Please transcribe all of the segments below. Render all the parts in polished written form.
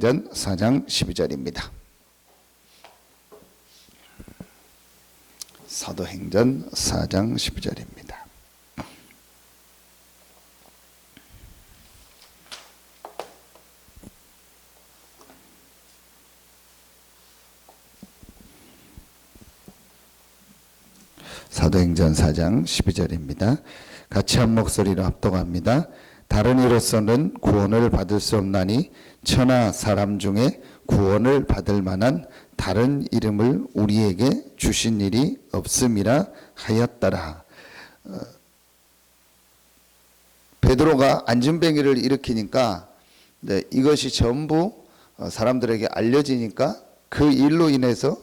전 4장 12절입니다. 사도행전 4장 12절입니다. 사도행전 4장 12절입니다. 같이 한 목소리로 합독합니다. 다른 이로서는 구원을 받을 수 없나니 천하 사람 중에 구원을 받을 만한 다른 이름을 우리에게 주신 일이 없음이라 하였더라. 베드로가 안진뱅이를 일으키니까 이것이 전부 사람들에게 알려지니까 그 일로 인해서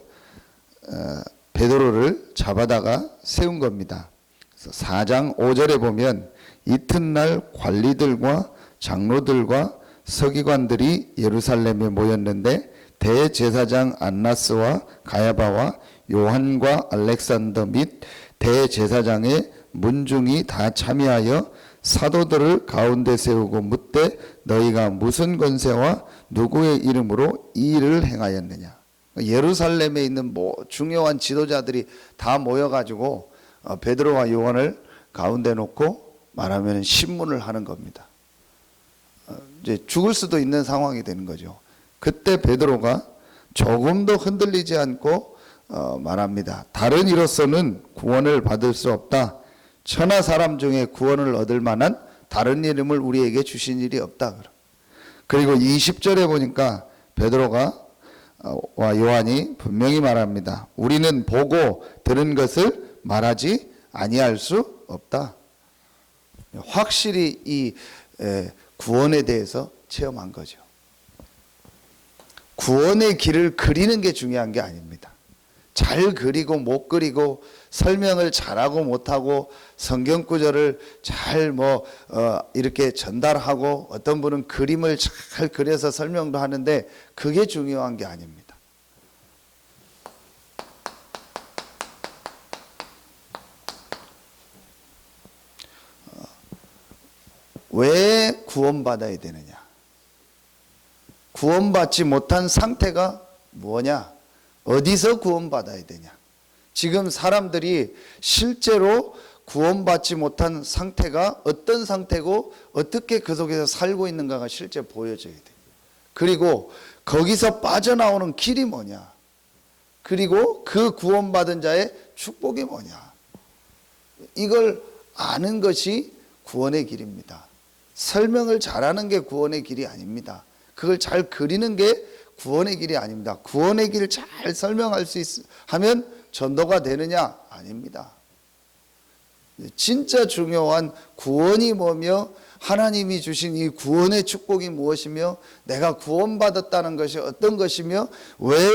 베드로를 잡아다가 세운 겁니다. 그래서 4장 5절에 보면 이튿날 관리들과 장로들과 서기관들이 예루살렘에 모였는데 대제사장 안나스와 가야바와 요한과 알렉산더 및 대제사장의 문중이 다 참여하여 사도들을 가운데 세우고 묻되 너희가 무슨 권세와 누구의 이름으로 이 일을 행하였느냐. 예루살렘에 있는 중요한 지도자들이 다 모여가지고 베드로와 요한을 가운데 놓고 말하면 신문을 하는 겁니다. 이제 죽을 수도 있는 상황이 되는 거죠. 그때 베드로가 조금도 흔들리지 않고 말합니다. 다른 이로서는 구원을 받을 수 없다. 천하 사람 중에 구원을 얻을 만한 다른 이름을 우리에게 주신 일이 없다. 그리고 20절에 보니까 베드로가 와 요한이 분명히 말합니다. 우리는 보고 들은 것을 말하지 아니할 수 없다. 확실히 이 구원에 대해서 체험한 거죠. 구원의 길을 그리는 게 중요한 게 아닙니다. 잘 그리고 못 그리고 설명을 잘하고 못하고 성경 구절을 잘 이렇게 전달하고 어떤 분은 그림을 잘 그려서 설명도 하는데 그게 중요한 게 아닙니다. 왜 구원받아야 되느냐? 구원받지 못한 상태가 뭐냐? 어디서 구원받아야 되냐? 지금 사람들이 실제로 구원받지 못한 상태가 어떤 상태고 어떻게 그 속에서 살고 있는가가 실제 보여져야 돼. 그리고 거기서 빠져나오는 길이 뭐냐? 그리고 그 구원받은 자의 축복이 뭐냐? 이걸 아는 것이 구원의 길입니다. 설명을 잘하는 게 구원의 길이 아닙니다. 그걸 잘 그리는 게 구원의 길이 아닙니다. 구원의 길을 잘 설명할 수 하면 전도가 되느냐? 아닙니다. 진짜 중요한 구원이 뭐며 하나님이 주신 이 구원의 축복이 무엇이며 내가 구원받았다는 것이 어떤 것이며 왜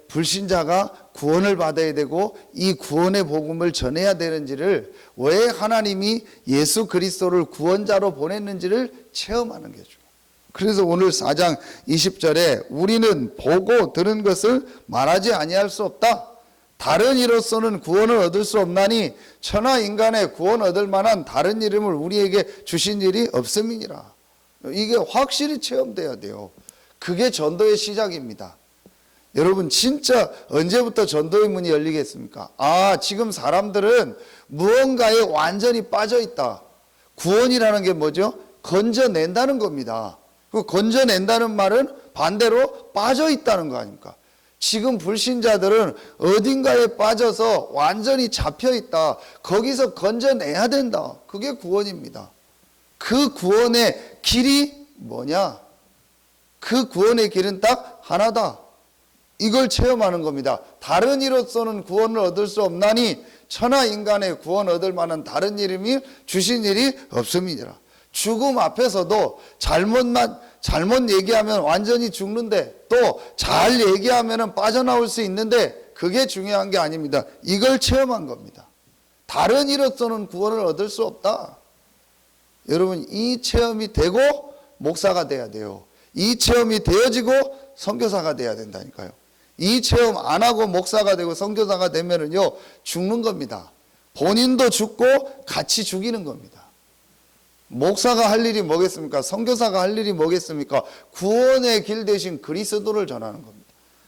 불신자가 구원을 받아야 되고 이 구원의 복음을 전해야 되는지를 왜 하나님이 예수 그리스도를 구원자로 보냈는지를 체험하는 게 중요해요. 그래서 오늘 4장 20절에 우리는 보고 들은 것을 말하지 아니할 수 없다. 다른 이로서는 구원을 얻을 수 없나니 천하 인간의 구원 얻을 만한 다른 이름을 우리에게 주신 일이 없음이니라. 이게 확실히 체험돼야 돼요. 그게 전도의 시작입니다. 여러분 진짜 언제부터 전도의 문이 열리겠습니까? 지금 사람들은 무언가에 완전히 빠져 있다. 구원이라는 게 뭐죠? 건져낸다는 겁니다. 그 건져낸다는 말은 반대로 빠져 있다는 거 아닙니까? 지금 불신자들은 어딘가에 빠져서 완전히 잡혀 있다. 거기서 건져내야 된다. 그게 구원입니다. 그 구원의 길이 뭐냐? 그 구원의 길은 딱 하나다. 이걸 체험하는 겁니다. 다른 이로서는 구원을 얻을 수 없나니 천하 인간의 구원 얻을 만한 다른 이름이 주신 일이 없음이니라. 죽음 앞에서도 잘못 얘기하면 완전히 죽는데 또 잘 얘기하면 빠져나올 수 있는데 그게 중요한 게 아닙니다. 이걸 체험한 겁니다. 다른 이로서는 구원을 얻을 수 없다. 여러분 이 체험이 되고 목사가 돼야 돼요. 이 체험이 되어지고 선교사가 돼야 된다니까요. 이 체험 안 하고 목사가 되고 선교사가 되면은요 죽는 겁니다. 본인도 죽고 같이 죽이는 겁니다. 목사가 할 일이 뭐겠습니까? 선교사가 할 일이 뭐겠습니까? 구원의 길 대신 그리스도를 전하는 겁니다.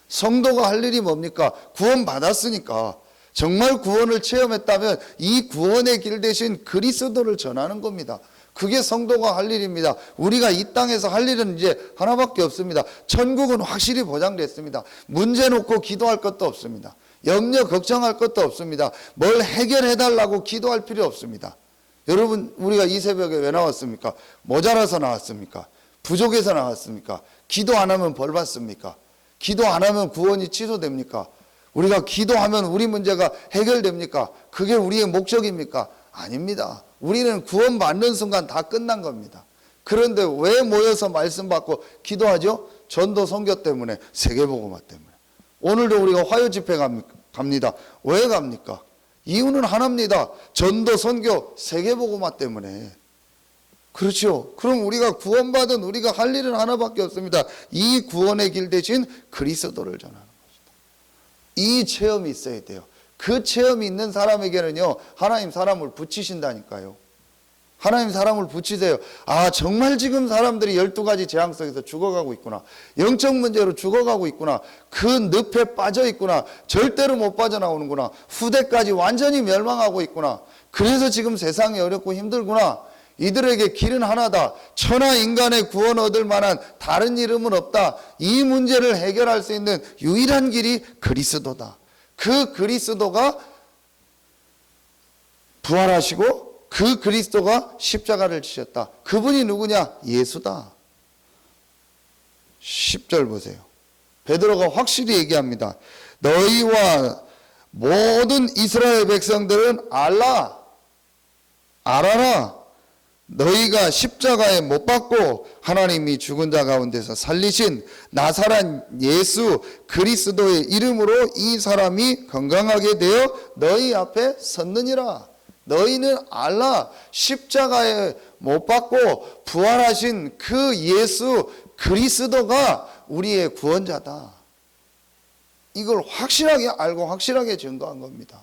성도가 할 일이 뭡니까? 구원 받았으니까, 정말 구원을 체험했다면 이 구원의 길 대신 그리스도를 전하는 겁니다. 그게 성도가 할 일입니다. 우리가 이 땅에서 할 일은 이제 하나밖에 없습니다. 천국은 확실히 보장됐습니다. 문제 놓고 기도할 것도 없습니다. 염려 걱정할 것도 없습니다. 뭘 해결해 달라고 기도할 필요 없습니다. 여러분, 우리가 이 새벽에 왜 나왔습니까? 모자라서 나왔습니까? 부족해서 나왔습니까? 기도 안 하면 벌 받습니까? 기도 안 하면 구원이 취소됩니까? 우리가 기도하면 우리 문제가 해결됩니까? 그게 우리의 목적입니까? 아닙니다. 우리는 구원 받는 순간 다 끝난 겁니다. 그런데 왜 모여서 말씀 받고 기도하죠? 전도 선교 때문에, 세계복음화 때문에. 오늘도 우리가 화요 집회 갑니다. 왜 갑니까? 이유는 하나입니다. 전도 선교 세계복음화 때문에. 그렇죠. 그럼 우리가 구원받은 우리가 할 일은 하나밖에 없습니다. 이 구원의 길 대신 그리스도를 전하는 것이다. 이 체험이 있어야 돼요. 그 체험이 있는 사람에게는요, 하나님 사람을 붙이신다니까요. 하나님 사람을 붙이세요. 아, 정말 지금 사람들이 12가지 재앙 속에서 죽어가고 있구나. 영적 문제로 죽어가고 있구나. 그 늪에 빠져 있구나. 절대로 못 빠져나오는구나. 후대까지 완전히 멸망하고 있구나. 그래서 지금 세상이 어렵고 힘들구나. 이들에게 길은 하나다. 천하 인간의 구원 얻을 만한 다른 이름은 없다. 이 문제를 해결할 수 있는 유일한 길이 그리스도다. 그 그리스도가 부활하시고 그 그리스도가 십자가를 지셨다. 그분이 누구냐? 예수다. 10절 보세요. 베드로가 확실히 얘기합니다. 너희와 모든 이스라엘 백성들은 알아라. 너희가 십자가에 못 박고 하나님이 죽은 자 가운데서 살리신 나사렛 예수 그리스도의 이름으로 이 사람이 건강하게 되어 너희 앞에 섰느니라. 너희는 알라. 십자가에 못 박고 부활하신 그 예수 그리스도가 우리의 구원자다. 이걸 확실하게 알고 확실하게 증거한 겁니다.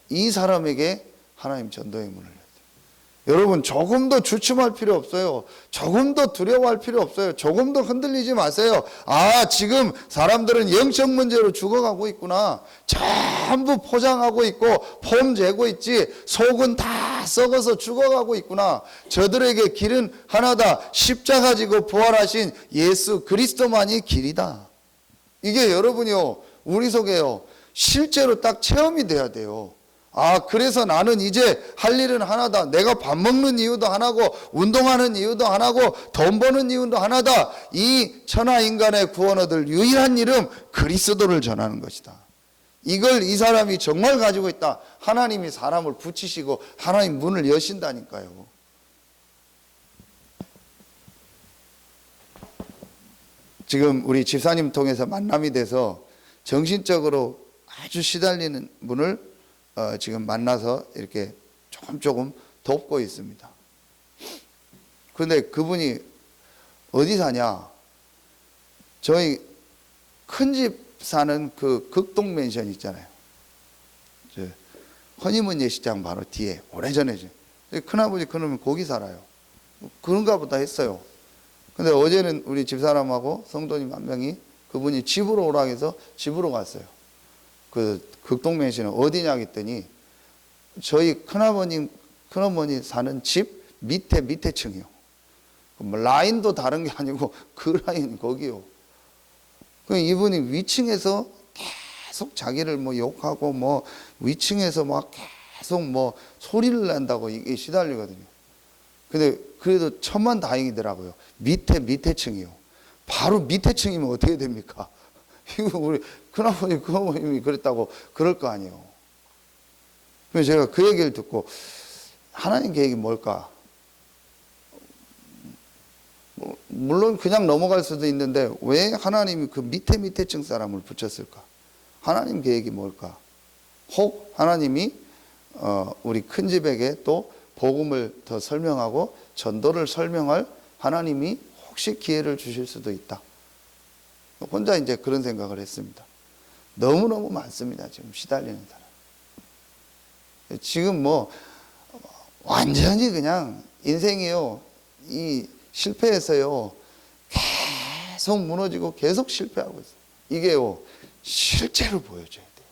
이 사람에게 하나님 전도의 문을 열어요. 여러분, 조금도 주춤할 필요 없어요. 조금도 두려워할 필요 없어요. 조금도 흔들리지 마세요. 아, 지금 사람들은 영적 문제로 죽어가고 있구나. 전부 포장하고 있고 폼 재고 있지. 속은 다 썩어서 죽어가고 있구나. 저들에게 길은 하나다. 십자가 지고 부활하신 예수 그리스도만이 길이다. 이게 여러분이요, 우리 속에요, 실제로 딱 체험이 돼야 돼요. 아, 그래서 나는 이제 할 일은 하나다. 내가 밥 먹는 이유도 하나고, 운동하는 이유도 하나고, 돈 버는 이유도 하나다. 이 천하 인간의 구원 얻을 유일한 이름 그리스도를 전하는 것이다. 이걸 이 사람이 정말 가지고 있다. 하나님이 사람을 붙이시고 하나님 문을 여신다니까요. 지금 우리 집사님 통해서 만남이 돼서 정신적으로 아주 시달리는 분을 지금 만나서 이렇게 조금 돕고 있습니다. 그런데 그분이 어디 사냐? 저희 큰 집 사는 그 극동 맨션 있잖아요. 허니문 예식장 바로 뒤에 오래전에 큰아버지 그놈은 거기 살아요. 그런가 보다 했어요. 근데 어제는 우리 집사람하고 성도님 한 명이 그분이 집으로 오라 해서 집으로 갔어요. 그 극동맨션은 어디냐 했더니 저희 큰어머니 사는 집 밑에 층이요. 뭐 라인도 다른 게 아니고 그 라인 거기요. 그 이분이 위층에서 계속 자기를 뭐 욕하고 뭐 위층에서 막 계속 뭐 소리를 낸다고 이게 시달리거든요. 근데 그래도 천만다행이더라고요. 밑에 층이요. 바로 밑에 층이면 어떻게 됩니까? 이거 우리 큰아버님, 큰어머님이 그랬다고 그럴 거 아니에요. 그래서 제가 그 얘기를 듣고 하나님 계획이 뭘까? 물론 그냥 넘어갈 수도 있는데 왜 하나님이 그 밑에 층 사람을 붙였을까? 하나님 계획이 뭘까? 혹 하나님이 우리 큰 집에게 또 복음을 더 설명하고 전도를 설명할 하나님이 혹시 기회를 주실 수도 있다. 혼자 이제 그런 생각을 했습니다. 너무너무 많습니다. 지금 시달리는 사람. 지금 뭐 완전히 그냥 인생이요, 이 실패해서요, 계속 무너지고 계속 실패하고 있어요. 이게요, 실제로 보여줘야 돼요.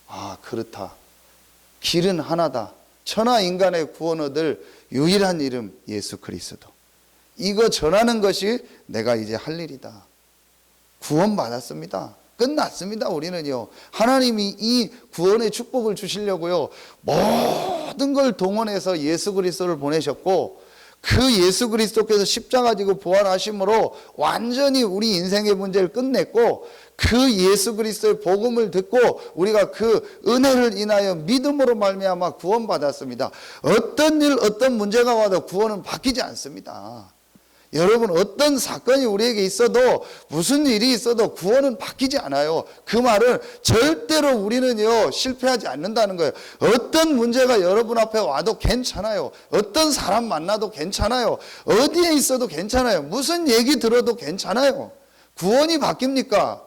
아, 그렇다. 길은 하나다. 천하 인간의 구원 얻을 유일한 이름 예수 그리스도. 이거 전하는 것이 내가 이제 할 일이다. 구원 받았습니다. 끝났습니다. 우리는요, 하나님이 이 구원의 축복을 주시려고요, 모든 걸 동원해서 예수 그리스도를 보내셨고, 그 예수 그리스도께서 십자가 지고 부활하심으로 완전히 우리 인생의 문제를 끝냈고, 그 예수 그리스도의 복음을 듣고 우리가 그 은혜를 인하여 믿음으로 말미암아 구원받았습니다. 어떤 일, 어떤 문제가 와도 구원은 바뀌지 않습니다. 여러분, 어떤 사건이 우리에게 있어도, 무슨 일이 있어도 구원은 바뀌지 않아요. 그 말은 절대로 우리는요, 실패하지 않는다는 거예요. 어떤 문제가 여러분 앞에 와도 괜찮아요. 어떤 사람 만나도 괜찮아요. 어디에 있어도 괜찮아요. 무슨 얘기 들어도 괜찮아요. 구원이 바뀝니까?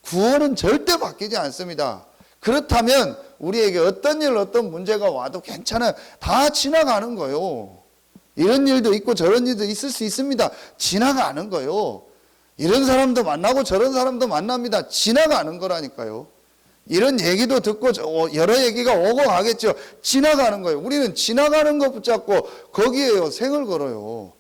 구원은 절대 바뀌지 않습니다. 그렇다면 우리에게 어떤 일, 어떤 문제가 와도 괜찮아요. 다 지나가는 거예요. 이런 일도 있고 저런 일도 있을 수 있습니다. 지나가는 거예요. 이런 사람도 만나고 저런 사람도 만납니다. 지나가는 거라니까요. 이런 얘기도 듣고 여러 얘기가 오고 가겠죠. 지나가는 거예요. 우리는 지나가는 거 붙잡고 거기에요, 생을 걸어요.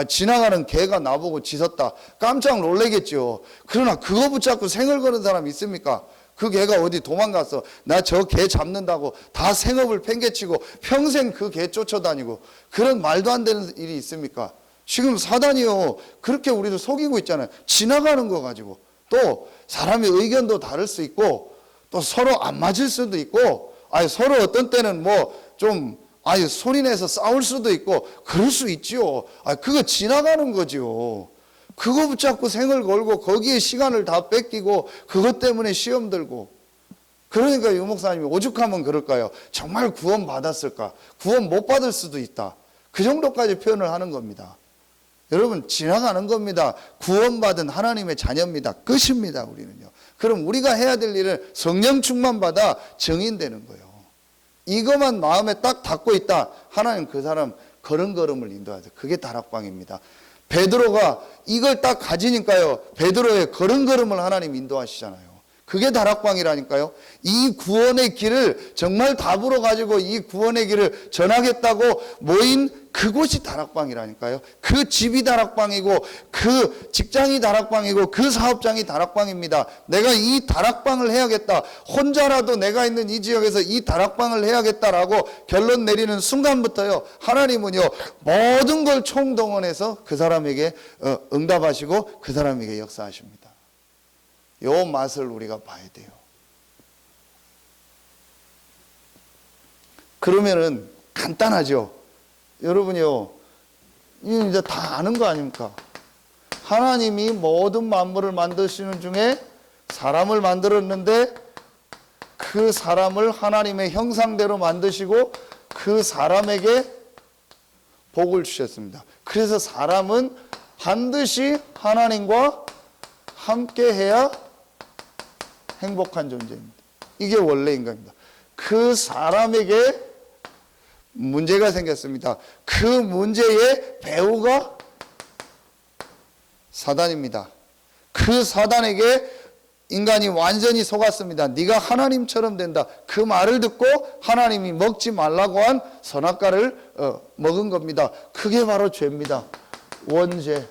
지나가는 개가 나보고 짖었다. 깜짝 놀라겠죠. 그러나 그거 붙잡고 생을 거는 사람 있습니까? 그 개가 어디 도망갔어. 나 저 개 잡는다고 다 생업을 팽개치고 평생 그 개 쫓아다니고, 그런 말도 안 되는 일이 있습니까? 지금 사단이요, 그렇게 우리를 속이고 있잖아요. 지나가는 거 가지고. 또 사람의 의견도 다를 수 있고, 또 서로 안 맞을 수도 있고, 서로 어떤 때는 좀 소리 내서 싸울 수도 있고, 그럴 수 있지요. 그거 지나가는 거지요. 그거 붙잡고 생을 걸고 거기에 시간을 다 뺏기고 그것 때문에 시험 들고. 그러니까 유 목사님이 오죽하면 그럴까요? 정말 구원 받았을까? 구원 못 받을 수도 있다. 그 정도까지 표현을 하는 겁니다. 여러분, 지나가는 겁니다. 구원받은 하나님의 자녀입니다. 끝입니다. 우리는요. 그럼 우리가 해야 될 일은 성령 충만 받아 증인되는 거예요. 이것만 마음에 딱 닫고 있다. 하나님 그 사람 걸음걸음을 인도하세요. 그게 다락방입니다. 베드로가 이걸 딱 가지니까요, 베드로의 걸음걸음을 하나님 인도하시잖아요. 그게 다락방이라니까요. 이 구원의 길을 정말 답으로 가지고 이 구원의 길을 전하겠다고 모인 그곳이 다락방이라니까요. 그 집이 다락방이고, 그 직장이 다락방이고, 그 사업장이 다락방입니다. 내가 이 다락방을 해야겠다, 혼자라도 내가 있는 이 지역에서 이 다락방을 해야겠다라고 결론 내리는 순간부터요, 하나님은요, 모든 걸 총동원해서 그 사람에게 응답하시고 그 사람에게 역사하십니다. 요 맛을 우리가 봐야 돼요. 그러면은 간단하죠. 여러분이요, 이제 다 아는 거 아닙니까? 하나님이 모든 만물을 만드시는 중에 사람을 만들었는데, 그 사람을 하나님의 형상대로 만드시고 그 사람에게 복을 주셨습니다. 그래서 사람은 반드시 하나님과 함께 해야 행복한 존재입니다. 이게 원래 인간입니다. 그 사람에게 문제가 생겼습니다. 그 문제의 배후가 사단입니다. 그 사단에게 인간이 완전히 속았습니다. 네가 하나님처럼 된다. 그 말을 듣고 하나님이 먹지 말라고 한 선악과를 먹은 겁니다. 그게 바로 죄입니다. 원죄.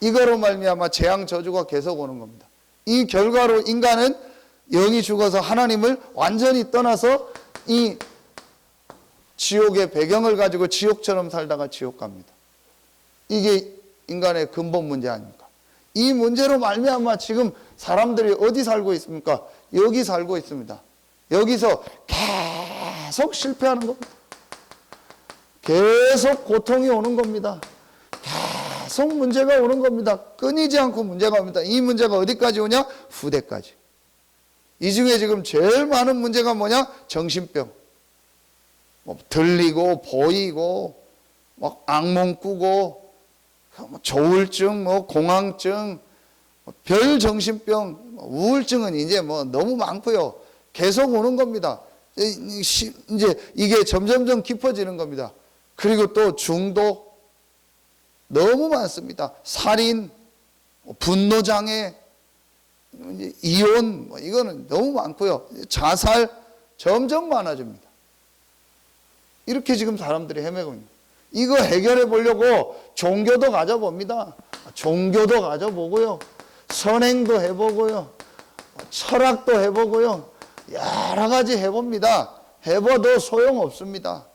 이거로 말미암아 재앙 저주가 계속 오는 겁니다. 이 결과로 인간은 영이 죽어서 하나님을 완전히 떠나서 이 지옥의 배경을 가지고 지옥처럼 살다가 지옥 갑니다. 이게 인간의 근본 문제 아닙니까? 이 문제로 말미암아 지금 사람들이 어디 살고 있습니까? 여기 살고 있습니다. 여기서 계속 실패하는 겁니다. 계속 고통이 오는 겁니다. 계속 문제가 오는 겁니다. 끊이지 않고 문제가 옵니다. 이 문제가 어디까지 오냐? 후대까지. 이 중에 지금 제일 많은 문제가 뭐냐? 정신병. 들리고 보이고 막 악몽 꾸고 조울증, 공황증, 별 정신병, 우울증은 이제 너무 많고요. 계속 오는 겁니다. 이제 이게 점점점 깊어지는 겁니다. 그리고 또 중독 너무 많습니다. 살인, 분노장애, 이혼, 이거는 너무 많고요. 자살 점점 많아집니다. 이렇게 지금 사람들이 헤매고 있습니다. 이거 해결해 보려고 종교도 가져봅니다. 종교도 가져보고요. 선행도 해보고요. 철학도 해보고요. 여러 가지 해봅니다. 해봐도 소용없습니다.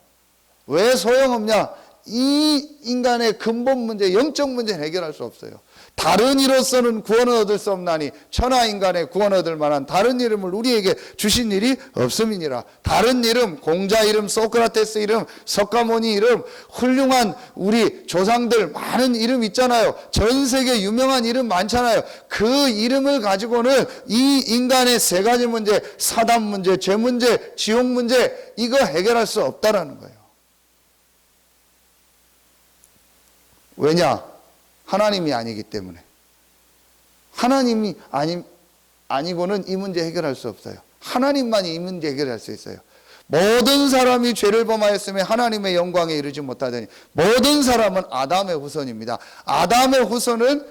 왜 소용없냐? 이 인간의 근본 문제, 영적 문제는 해결할 수 없어요. 다른 이로서는 구원을 얻을 수 없나니 천하 인간의 구원을 얻을 만한 다른 이름을 우리에게 주신 일이 없음이니라. 다른 이름, 공자 이름, 소크라테스 이름, 석가모니 이름, 훌륭한 우리 조상들 많은 이름 있잖아요. 전 세계 유명한 이름 많잖아요. 그 이름을 가지고는 이 인간의 세 가지 문제, 사단 문제, 죄 문제, 지옥 문제, 이거 해결할 수 없다라는 거예요. 왜냐? 하나님이 아니기 때문에. 하나님이 아니고는 이 문제 해결할 수 없어요. 하나님만이 이 문제 해결할 수 있어요. 모든 사람이 죄를 범하였으며 하나님의 영광에 이르지 못하더니, 모든 사람은 아담의 후손입니다. 아담의 후손은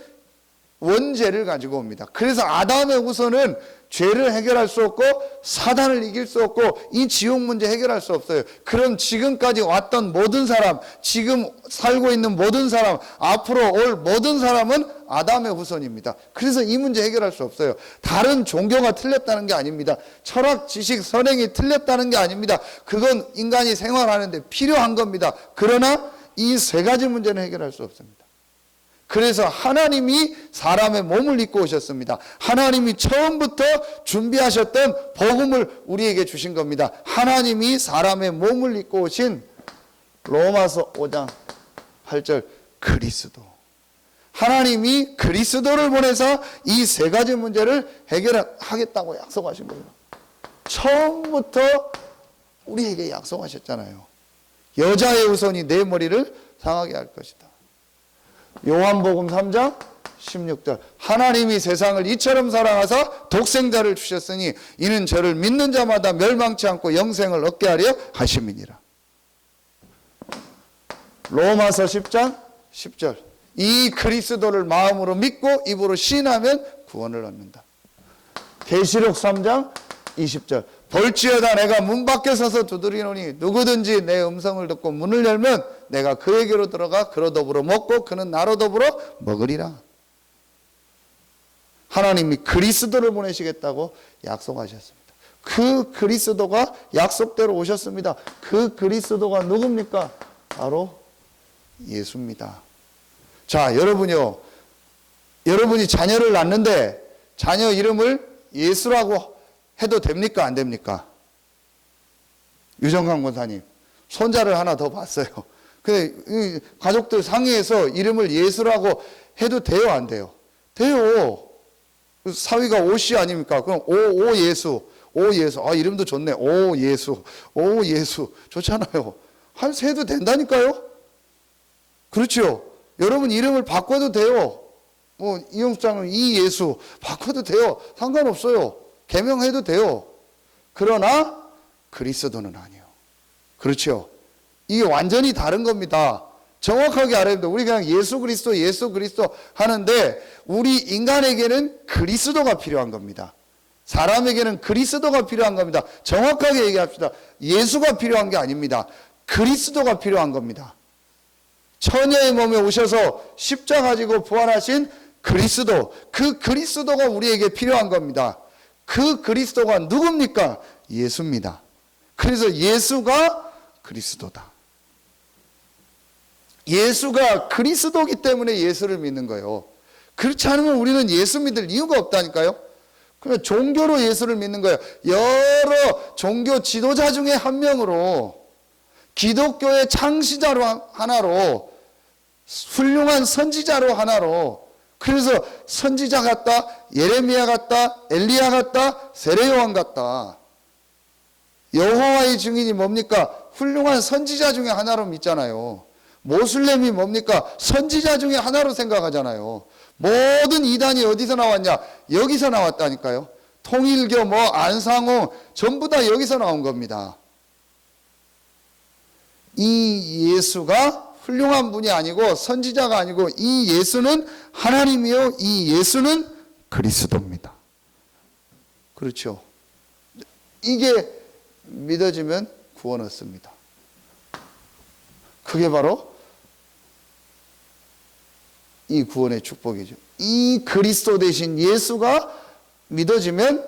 원죄를 가지고 옵니다. 그래서 아담의 후손은 죄를 해결할 수 없고 사단을 이길 수 없고 이 지옥 문제 해결할 수 없어요. 그럼 지금까지 왔던 모든 사람, 지금 살고 있는 모든 사람, 앞으로 올 모든 사람은 아담의 후손입니다. 그래서 이 문제 해결할 수 없어요. 다른 종교가 틀렸다는 게 아닙니다. 철학, 지식, 선행이 틀렸다는 게 아닙니다. 그건 인간이 생활하는데 필요한 겁니다. 그러나 이 세 가지 문제는 해결할 수 없습니다. 그래서 하나님이 사람의 몸을 입고 오셨습니다. 하나님이 처음부터 준비하셨던 복음을 우리에게 주신 겁니다. 하나님이 사람의 몸을 입고 오신 로마서 5장 8절 그리스도. 하나님이 그리스도를 보내서 이 세 가지 문제를 해결하겠다고 약속하신 거예요. 처음부터 우리에게 약속하셨잖아요. 여자의 후손이 내 머리를 상하게 할 것이다. 요한복음 3장 16절 하나님이 세상을 이처럼 사랑하사 독생자를 주셨으니 이는 저를 믿는 자마다 멸망치 않고 영생을 얻게 하려 하심이니라. 로마서 10장 10절 이 그리스도를 마음으로 믿고 입으로 시인하면 구원을 얻는다. 계시록 3장 20절 볼지어다 내가 문 밖에 서서 두드리노니 누구든지 내 음성을 듣고 문을 열면 내가 그에게로 들어가 그로 더불어 먹고 그는 나로 더불어 먹으리라. 하나님이 그리스도를 보내시겠다고 약속하셨습니다. 그 그리스도가 약속대로 오셨습니다. 그 그리스도가 누굽니까? 바로 예수입니다. 자, 여러분요, 여러분이 자녀를 낳는데 자녀 이름을 예수라고 해도 됩니까? 안 됩니까? 유정강 권사님, 손자를 하나 더 봤어요. 근데 가족들 상의해서 이름을 예수라고 해도 돼요? 안 돼요? 돼요. 사위가 오씨 아닙니까? 그럼 오 예수, 오 예수. 아, 이름도 좋네. 오 예수, 오 예수. 좋잖아요. 해도 된다니까요? 그렇죠? 여러분 이름을 바꿔도 돼요. 뭐 이용수 장로님 이 예수 바꿔도 돼요. 상관없어요. 개명해도 돼요. 그러나 그리스도는 아니에요. 그렇죠? 이게 완전히 다른 겁니다. 정확하게 알아야 됩니다. 우리 그냥 예수 그리스도 하는데 우리 인간에게는 그리스도가 필요한 겁니다. 사람에게는 그리스도가 필요한 겁니다. 정확하게 얘기합시다. 예수가 필요한 게 아닙니다. 그리스도가 필요한 겁니다. 처녀의 몸에 오셔서 십자가 지고 부활하신 그리스도, 그 그리스도가 우리에게 필요한 겁니다. 그 그리스도가 누굽니까? 예수입니다. 그래서 예수가 그리스도다. 예수가 그리스도기 때문에 예수를 믿는 거예요. 그렇지 않으면 우리는 예수 믿을 이유가 없다니까요. 그러니까 종교로 예수를 믿는 거예요. 여러 종교 지도자 중에 한 명으로, 기독교의 창시자로 하나로, 훌륭한 선지자로 하나로, 그래서 선지자 같다, 예레미야 같다, 엘리야 같다, 세례요한 같다. 여호와의 증인이 뭡니까? 훌륭한 선지자 중에 하나로 믿잖아요. 모슬렘이 뭡니까? 선지자 중에 하나로 생각하잖아요. 모든 이단이 어디서 나왔냐? 여기서 나왔다니까요. 통일교, 안상호 전부 다 여기서 나온 겁니다. 이 예수가 훌륭한 분이 아니고 선지자가 아니고 이 예수는 하나님이요, 이 예수는 그리스도입니다. 그렇죠. 이게 믿어지면 구원 얻습니다. 그게 바로 이 구원의 축복이죠. 이 그리스도 되신 예수가 믿어지면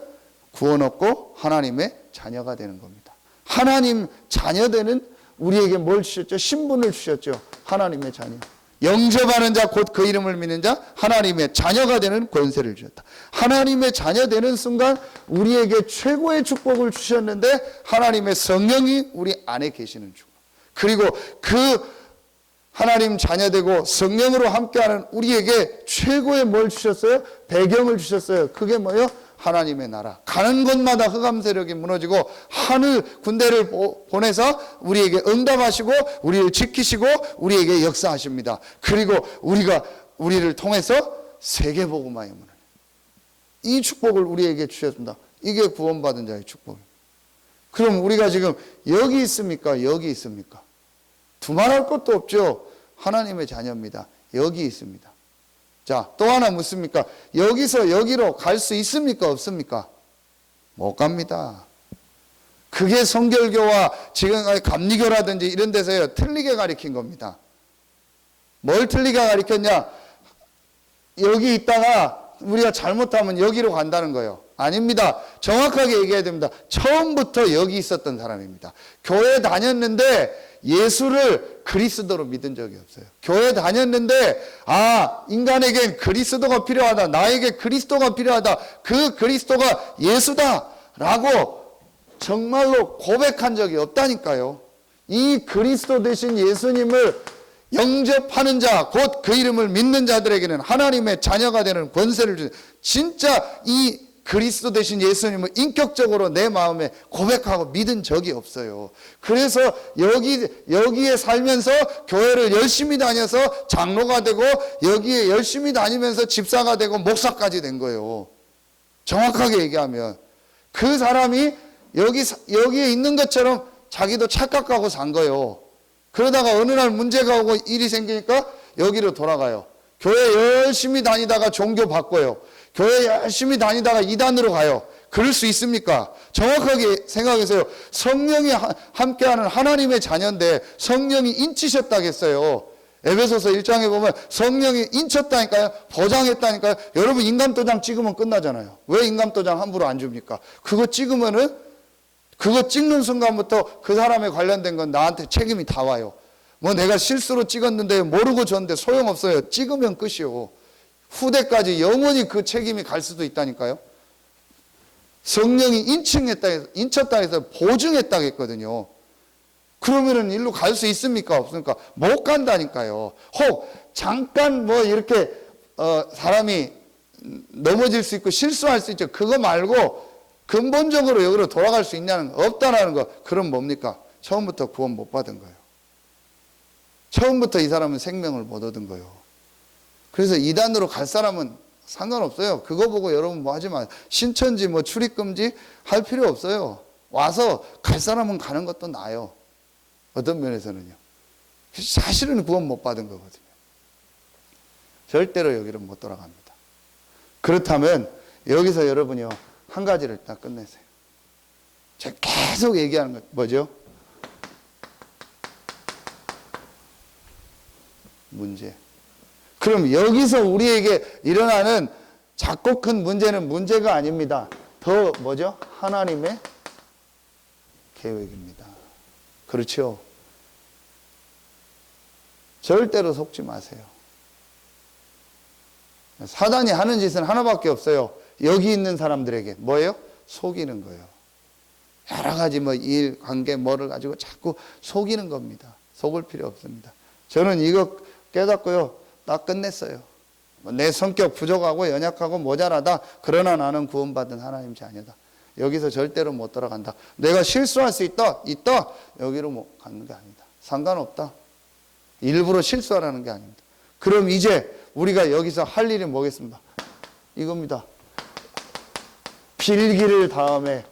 구원 얻고 하나님의 자녀가 되는 겁니다. 하나님 자녀되는 우리에게 뭘 주셨죠? 신분을 주셨죠. 하나님의 자녀. 영접하는 자 곧 그 이름을 믿는 자 하나님의 자녀가 되는 권세를 주셨다. 하나님의 자녀 되는 순간 우리에게 최고의 축복을 주셨는데 하나님의 성령이 우리 안에 계시는 중. 그리고 그 하나님 자녀되고 성령으로 함께하는 우리에게 최고의 뭘 주셨어요? 배경을 주셨어요. 그게 뭐예요? 하나님의 나라. 가는 곳마다 흑암 세력이 무너지고 하늘 군대를 보내서 우리에게 응답하시고 우리를 지키시고 우리에게 역사하십니다. 그리고 우리를 통해서 세계복음화의 문을, 이 축복을 우리에게 주셨습니다. 이게 구원받은 자의 축복입니다. 그럼 우리가 지금 여기 있습니까? 여기 있습니까? 두말할 것도 없죠. 하나님의 자녀입니다. 여기 있습니다. 자, 또 하나 묻습니까? 여기서 여기로 갈 수 있습니까? 없습니까? 못 갑니다. 그게 성결교와 지금까지 감리교라든지 이런 데서요, 틀리게 가르친 겁니다. 뭘 틀리게 가르쳤냐? 여기 있다가 우리가 잘못하면 여기로 간다는 거예요. 아닙니다. 정확하게 얘기해야 됩니다. 처음부터 여기 있었던 사람입니다. 교회 다녔는데 예수를 그리스도로 믿은 적이 없어요. 교회 다녔는데 인간에겐 그리스도가 필요하다. 나에게 그리스도가 필요하다. 그 그리스도가 예수다라고 정말로 고백한 적이 없다니까요. 이 그리스도 되신 예수님을 영접하는 자, 곧 그 이름을 믿는 자들에게는 하나님의 자녀가 되는 권세를 주는, 진짜 이 그리스도 되신 예수님을 인격적으로 내 마음에 고백하고 믿은 적이 없어요. 그래서 여기에 살면서 교회를 열심히 다녀서 장로가 되고 여기에 열심히 다니면서 집사가 되고 목사까지 된 거예요. 정확하게 얘기하면 그 사람이 여기에 있는 것처럼 자기도 착각하고 산 거예요. 그러다가 어느 날 문제가 오고 일이 생기니까 여기로 돌아가요. 교회 열심히 다니다가 종교 바꿔요. 교회 열심히 다니다가 이단으로 가요. 그럴 수 있습니까? 정확하게 생각해서요. 성령이 함께하는 하나님의 자녀인데 성령이 인치셨다겠어요. 에베소서 1장에 보면 성령이 인쳤다니까요. 보장했다니까요. 여러분 인감도장 찍으면 끝나잖아요. 왜 인감도장 함부로 안 줍니까? 그거 찍으면은 그거 찍는 순간부터 그 사람에 관련된 건 나한테 책임이 다 와요. 뭐 내가 실수로 찍었는데 모르고 줬는데 소용없어요. 찍으면 끝이요. 후대까지 영원히 그 책임이 갈 수도 있다니까요. 성령이 인쳤다 해서 보증했다 했거든요. 그러면은 일로 갈 수 있습니까? 없습니까? 못 간다니까요. 혹 잠깐 뭐 이렇게 사람이 넘어질 수 있고 실수할 수 있죠. 그거 말고 근본적으로 여기로 돌아갈 수 있냐는 거, 없다라는 거. 그럼 뭡니까? 처음부터 구원 못 받은 거예요. 처음부터 이 사람은 생명을 못 얻은 거예요. 그래서 이단으로 갈 사람은 상관없어요. 그거 보고 여러분 뭐 하지 마요. 신천지 뭐 출입금지 할 필요 없어요. 와서 갈 사람은 가는 것도 나아요. 어떤 면에서는요. 사실은 구원 못 받은 거거든요. 절대로 여기를 못 돌아갑니다. 그렇다면 여기서 여러분이요, 한 가지를 딱 끝내세요. 제가 계속 얘기하는 것 뭐죠? 문제. 그럼 여기서 우리에게 일어나는 작고 큰 문제는 문제가 아닙니다. 더 뭐죠? 하나님의 계획입니다. 그렇죠? 절대로 속지 마세요. 사단이 하는 짓은 하나밖에 없어요. 여기 있는 사람들에게 뭐예요? 속이는 거예요. 여러 가지 뭐 일, 관계 뭐를 가지고 자꾸 속이는 겁니다. 속을 필요 없습니다. 저는 이거 깨닫고요, 나 끝냈어요. 내 성격 부족하고 연약하고 모자라다. 그러나 나는 구원받은 하나님 자녀다. 여기서 절대로 못 돌아간다. 내가 실수할 수 있다. 여기로 못 가는 게 아니다. 상관없다. 일부러 실수하라는 게 아닙니다. 그럼 이제 우리가 여기서 할 일이 뭐겠습니까? 이겁니다. 빌기를 다음에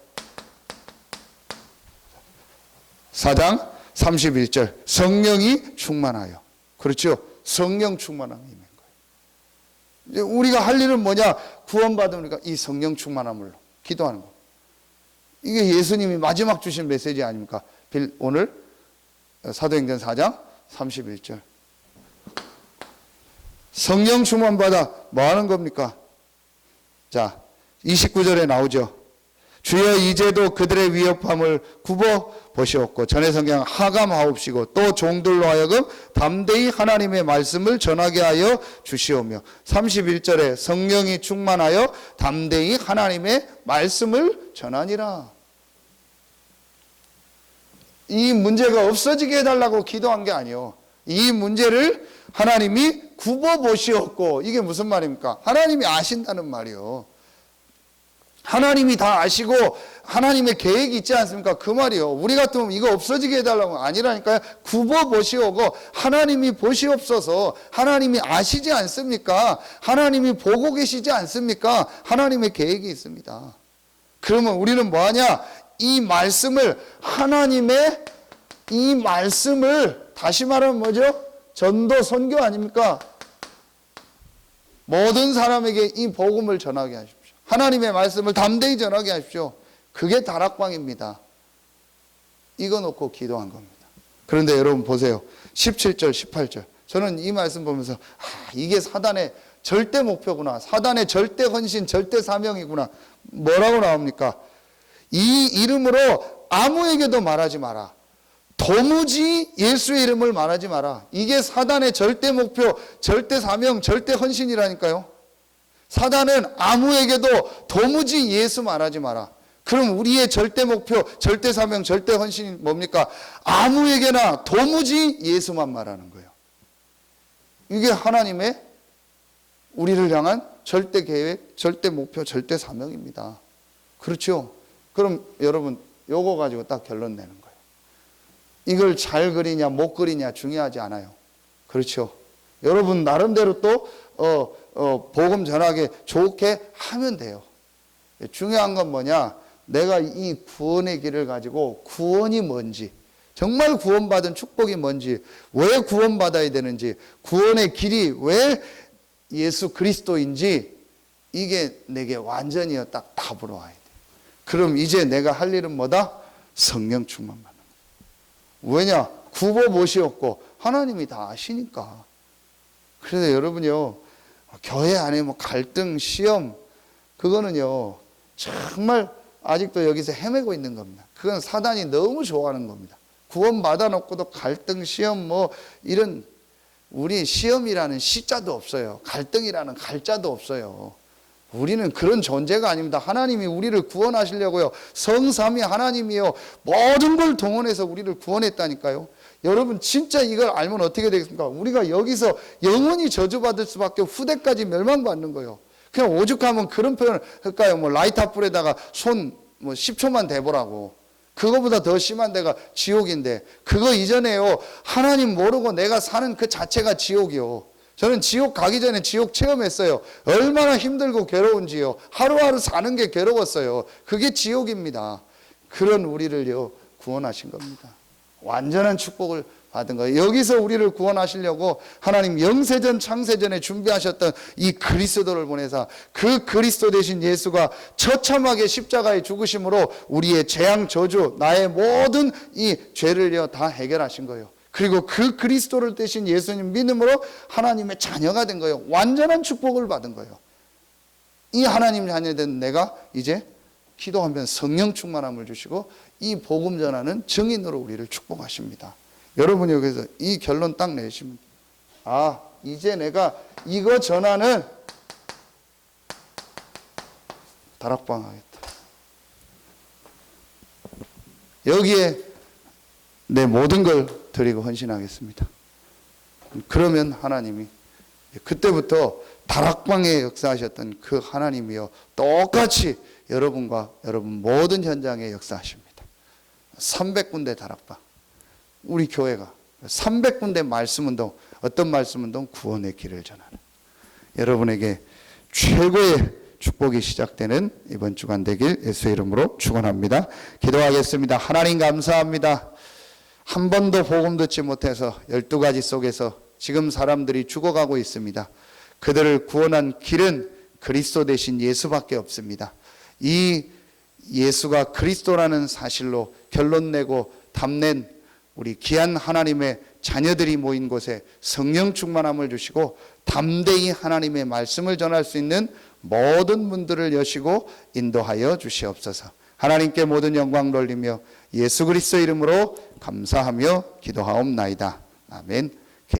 4장 31절 성령이 충만하여. 그렇죠? 성령 충만함이 있는 거예요. 이제 우리가 할 일은 뭐냐? 구원받으니까 이 성령 충만함으로 기도하는 거. 이게 예수님이 마지막 주신 메시지 아닙니까? 오늘 사도행전 4장 31절. 성령 충만받아 뭐 하는 겁니까? 자, 29절에 나오죠. 주여 이제도 그들의 위협함을 굽어 보시옵고 전에 성경 하감하옵시고 또 종들로 하여금 담대히 하나님의 말씀을 전하게 하여 주시오며 31절에 성령이 충만하여 담대히 하나님의 말씀을 전하니라. 이 문제가 없어지게 해달라고 기도한 게 아니에요. 이 문제를 하나님이 굽어 보시옵고, 이게 무슨 말입니까? 하나님이 아신다는 말이요. 하나님이 다 아시고 하나님의 계획이 있지 않습니까? 그 말이요. 우리 같으면 이거 없어지게 해달라고 아니라니까요. 굽어 보시오고 하나님이 보시옵소서. 하나님이 아시지 않습니까? 하나님이 보고 계시지 않습니까? 하나님의 계획이 있습니다. 그러면 우리는 뭐하냐? 이 말씀을 하나님의 이 말씀을 다시 말하면 뭐죠? 전도 선교 아닙니까? 모든 사람에게 이 복음을 전하게 하십시오. 하나님의 말씀을 담대히 전하게 하십시오. 그게 다락방입니다. 이거 놓고 기도한 겁니다. 그런데 여러분 보세요. 17절, 18절. 저는 이 말씀 보면서 이게 사단의 절대 목표구나. 사단의 절대 헌신, 절대 사명이구나. 뭐라고 나옵니까? 이 이름으로 아무에게도 말하지 마라. 도무지 예수의 이름을 말하지 마라. 이게 사단의 절대 목표, 절대 사명, 절대 헌신이라니까요. 사단은 아무에게도 도무지 예수 말하지 마라. 그럼 우리의 절대 목표, 절대 사명, 절대 헌신이 뭡니까? 아무에게나 도무지 예수만 말하는 거예요. 이게 하나님의 우리를 향한 절대 계획, 절대 목표, 절대 사명입니다. 그렇죠? 그럼 여러분 요거 가지고 딱 결론 내는 거예요. 이걸 잘 그리냐 못 그리냐 중요하지 않아요. 그렇죠? 여러분 나름대로 또 복음 전하게 좋게 하면 돼요. 중요한 건 뭐냐? 내가 이 구원의 길을 가지고 구원이 뭔지, 정말 구원받은 축복이 뭔지, 왜 구원받아야 되는지, 구원의 길이 왜 예수 그리스도인지, 이게 내게 완전히 딱 답으로 와야 돼. 그럼 이제 내가 할 일은 뭐다? 성령 충만 받는 거예요. 왜냐? 굽어 보시옵고 하나님이 다 아시니까. 그래서 여러분요, 교회 안에 뭐 갈등, 시험, 그거는요, 정말 아직도 여기서 헤매고 있는 겁니다. 그건 사단이 너무 좋아하는 겁니다. 구원 받아놓고도 갈등, 시험, 뭐 이런, 우리 시험이라는 시자도 없어요. 갈등이라는 갈자도 없어요. 우리는 그런 존재가 아닙니다. 하나님이 우리를 구원하시려고요. 성삼위 하나님이요. 모든 걸 동원해서 우리를 구원했다니까요. 여러분 진짜 이걸 알면 어떻게 되겠습니까? 우리가 여기서 영원히 저주받을 수밖에 후대까지 멸망받는 거예요. 그냥 오죽하면 그런 표현을 할까요? 뭐 라이터 불에다가 손 뭐 10초만 대보라고. 그거보다 더 심한 데가 지옥인데, 그거 이전에요, 하나님 모르고 내가 사는 그 자체가 지옥이요. 저는 지옥 가기 전에 지옥 체험했어요. 얼마나 힘들고 괴로운지요. 하루하루 사는 게 괴로웠어요. 그게 지옥입니다. 그런 우리를요 구원하신 겁니다. 완전한 축복을 받은 거예요. 여기서 우리를 구원하시려고 하나님 영세전 창세전에 준비하셨던 이 그리스도를 보내사, 그 그리스도 되신 예수가 처참하게 십자가에 죽으심으로 우리의 재앙 저주, 나의 모든 이 죄를요 다 해결하신 거예요. 그리고 그 그리스도를 대신 예수님 믿음으로 하나님의 자녀가 된 거예요. 완전한 축복을 받은 거예요. 이 하나님 자녀된 내가 이제 기도하면 성령 충만함을 주시고 이 복음 전하는 증인으로 우리를 축복하십니다. 여러분이 여기서 이 결론 딱 내시면, 아, 이제 내가 이거 전하는 다락방 하겠다. 여기에 내 모든 걸 드리고 헌신하겠습니다. 그러면 하나님이 그때부터 다락방에 역사하셨던 그 하나님이요 똑같이 여러분과 여러분 모든 현장에 역사하십니다. 300군데 다락방, 우리 교회가 300군데 말씀운동, 어떤 말씀운동? 구원의 길을 전하는, 여러분에게 최고의 축복이 시작되는 이번 주간 되길 예수의 이름으로 축원합니다. 기도하겠습니다. 하나님 감사합니다. 한 번도 복음 듣지 못해서 12가지 속에서 지금 사람들이 죽어가고 있습니다. 그들을 구원한 길은 그리스도 대신 예수밖에 없습니다. 이 예수가 그리스도라는 사실로 결론 내고 답낸 우리 귀한 하나님의 자녀들이 모인 곳에 성령 충만함을 주시고 담대히 하나님의 말씀을 전할 수 있는 모든 문들을 여시고 인도하여 주시옵소서. 하나님께 모든 영광 돌리며 예수 그리스도 이름으로 감사하며 기도하옵나이다. 아멘.